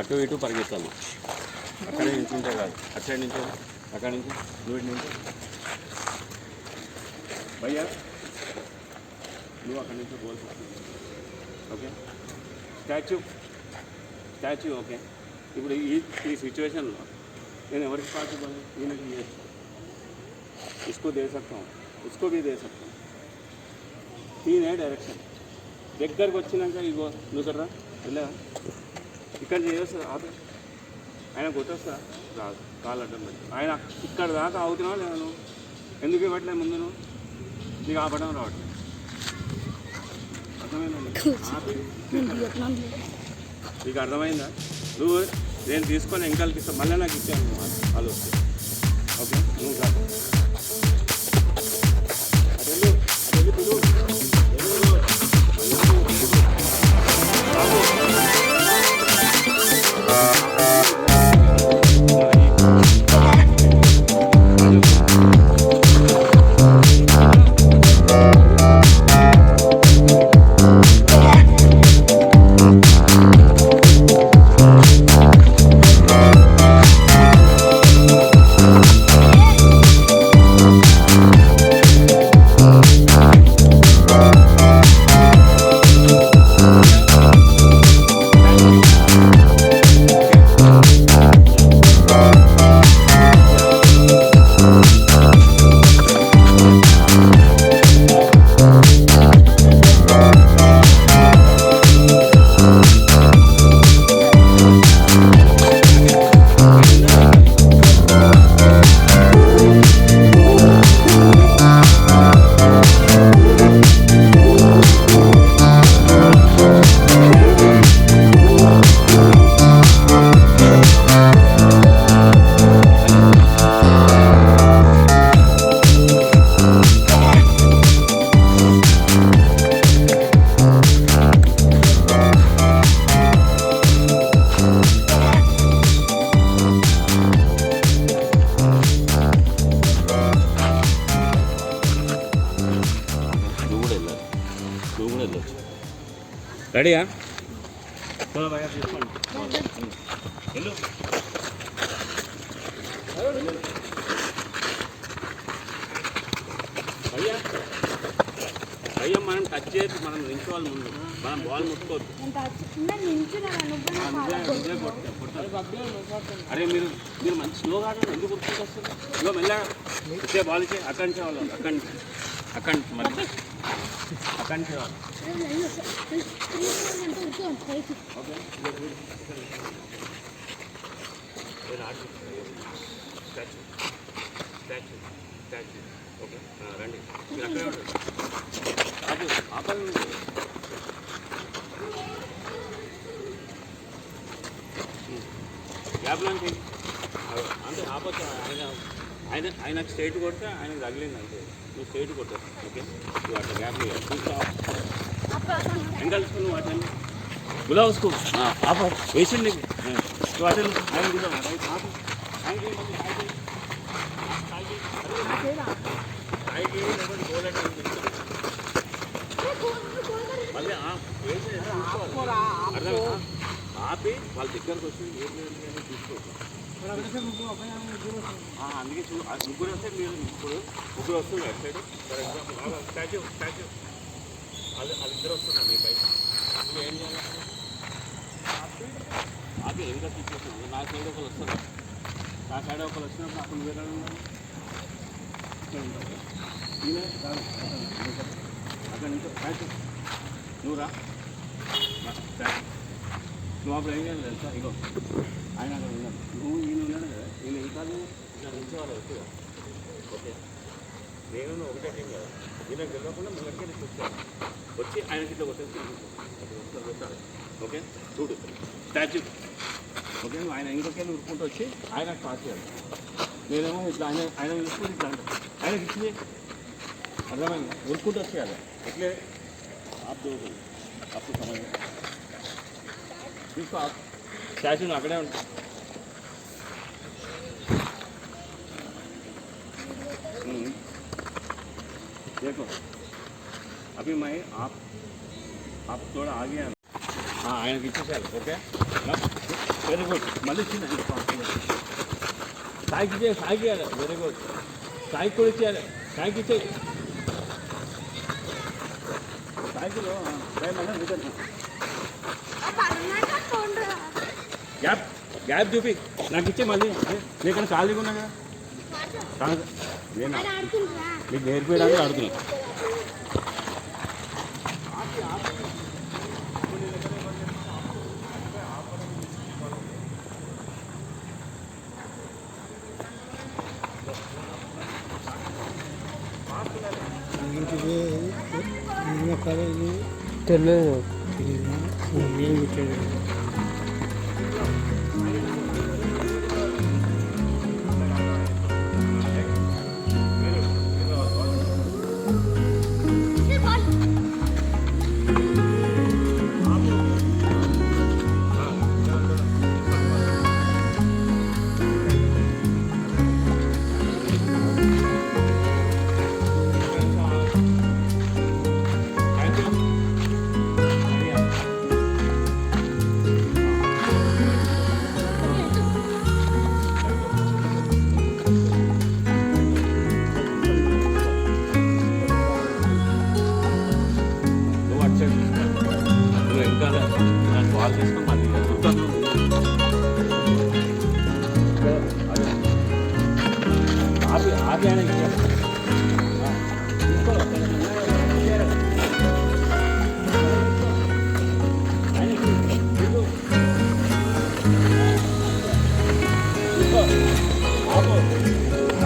అటు ఇటు పరిగెత్తాలి. అక్కడి నుంచి ఉంటే కాదు, అటు సైడ్ నుంచి, అక్కడి నుంచి నువ్వు నుంచి భయ్యా నువ్వు అక్కడి నుంచి గోల్. Okay, statue okay. ఇప్పుడు ఈ సిచ్యువేషన్లో నేను ఎవరికి పాసిబుల్ ఈయనకి చేయొచ్చు, इसको दे सकता हूँ, उसको भी दे सकता हूँ. 3 है డైరెక్షన్. దగ్గరకు వచ్చినాక ఇగో నువ్వు కర్రా ఇలా ఇక్కడ చేయొస్తా, ఆయన కొట్టొస్తా రాదు, కాలు అడ్డం పెట్టి ఆయన ఇక్కడ దాకా అవుతున్నావా లేదా నువ్వు? ఎందుకు ఇవ్వట్లేదు ముందు నువ్వు? నీకు ఆపడం రావట్లేదు. అర్థమైందా నీకు? అర్థమైందా? నువ్వు నేను తీసుకొని ఎంకల్కి ఇస్తా, మళ్ళీ నాకు ఇచ్చాను వాళ్ళు వస్తే. ఓకే, నువ్వు కాదు రెడీయా? చలో భయ్యా తీసుకోండి. వెళ్ళు భయ్యా. భయ్యా మనం టచ్ చేయొచ్చు, మనం నించోవాలి ముందు, మనం బాల్ ముట్టుకోవద్దు. అరే మీరు మీరు మంచి స్లోగా ఆడండి, ఎందుకు గుర్తుకొస్తుంది? ఇగో మెల్లగా ఇచ్చే బాల్ ఇచ్చే, అక్కడి నుంచి వాళ్ళు అక్కడి నుంచి మళ్ళీ అక్కడి నుంచి వాళ్ళు. ఓకే స్టాచ్యూ ఓకే రండి, మీరు అక్కడే ఉంటుంది. ఆపండి. గ్యాప్లో అంతే ఆపచ్చు. ఆయనకు స్ట్రైట్ కొడితే ఆయనకు తగిలింది అంతే, నువ్వు స్ట్రైట్ కొట్టావు. ఓకే, నువ్వు అట్లా గ్యాప్ చూస్తా ఎంగల్స్కు నువ్వు అటెండ్ గులా వస్తూ ఆప వేసిండి నీకు నువ్వు అటెండ్ ఆయన గులా మళ్ళీ ఆపి వాళ్ళ దగ్గరకు వచ్చి ఏం లేదు అని చూసుకోవచ్చు. అందుకే ముగ్గురు వస్తే మీరు ఇప్పుడు ముగ్గురు వస్తుంది అటు సైడ్. ఫర్ ఎగ్జాంపుల్ స్టాచ్యూ అది ఇద్దరు వస్తున్నారు మీ పైకి. నువ్వు ఏం చేయాలి? ఆపి ఇంకా తీసుకొస్తున్నాను. నా సైడ్ ఒకరు వస్తారు, నా సైడ్ ఒకరు వచ్చినప్పుడు అప్పుడు నువ్వు ఎలా ఉండాలి? అక్కడ నుంచి స్టాచ్యూ నువ్వు రా, నువ్వు అప్పుడు ఏం చేయాలి తెలుసా? ఇగో ఆయన అక్కడ ఉన్నాడు, నువ్వు ఈయన ఉన్నాడు కదా, ఈయన ఇంకా ఇలా నుంచి వాళ్ళు వచ్చేదా? ఓకే, నేను ఒకటే టీం కదా, ఈయనకు తెలియకుండా మళ్ళీ చూస్తాను వచ్చి ఆయనకి ఇట్లా కొట్టేసి కొట్టాలి. ఓకే, చూడు స్టాచ్యూ. ఓకే, నువ్వు ఆయన ఇంకొకరిని ఉరుకుంటూ వచ్చి ఆయనకు పాస్ చేయాలి. నేనేమో ఇట్లా ఆయన చూసుకుంటే ఇట్లా అంటాను, ఆయనకి ఇచ్చి అర్థమైంది ఉరుకుంటూ వచ్చేయాలి. ఇట్లే ఆప్ దోగుతుంది అప్పుడు సమయం తీసుకో. స్టాచ్యూ అక్కడే ఉంటుంది. देखो अभी मैं आप थोड़ा आगे ఆయనకి ఇచ్చేసారు. Okay, very good. మళ్ళీ చిన్న సాయికి ఇచ్చే, సాయికి ఇవ్వాలి. Very good. సాయికి కూడా ఇచ్చేయాలి. సాయికి ఇచ్చేయి. సాయికిలో గ్యాప్ గ్యాప్ చూపి నాకు ఇచ్చే. మళ్ళీ నీకన్నా ఖాళీగా ఉన్నా కదా. కాదు నేను నీకు నేర్పించడానికి ఆడుతున్నా. తెలియదు. వాళ్ళు తీసుకొని మళ్ళీ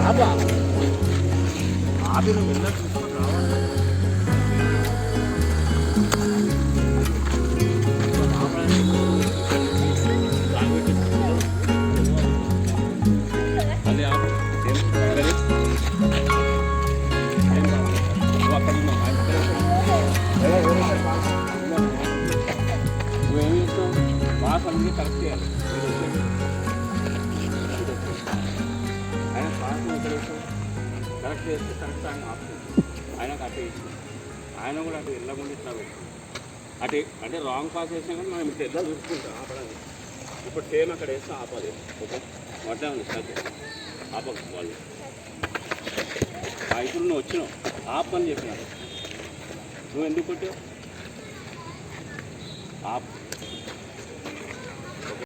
ఆపి ఆయన ఆపి నువ్వు వెళ్ళాలి. తీసుకొని రావాలి. నువ్వేమి చేస్తావు? బాగా అన్నీ కరెక్ట్ చేయాలి. ఆయన పాస్ ఇక్కడ కరెక్ట్ చేస్తే కరెక్ట్ ఆయన ఆప్షన్. ఆయనకు అటు ఇష్టం. ఆయన కూడా అటు వెళ్ళకుండా ఇట్లా అటు అంటే రాంగ్ పాస్ చేసినా కానీ మనం ఇట్లా ఎలా చూసుకుంటాం ఆపడానికి. ఇప్పుడు సేమ్ అక్కడ వేస్తే ఆపాలి. ఓకే, వడ్డా ఉంది సార్ ఆపకు వాళ్ళు. ఇప్పుడు నువ్వు వచ్చినావు ఆపని చెప్పినారు. నువ్వు ఎందుకు కొట్టావు? ఆప్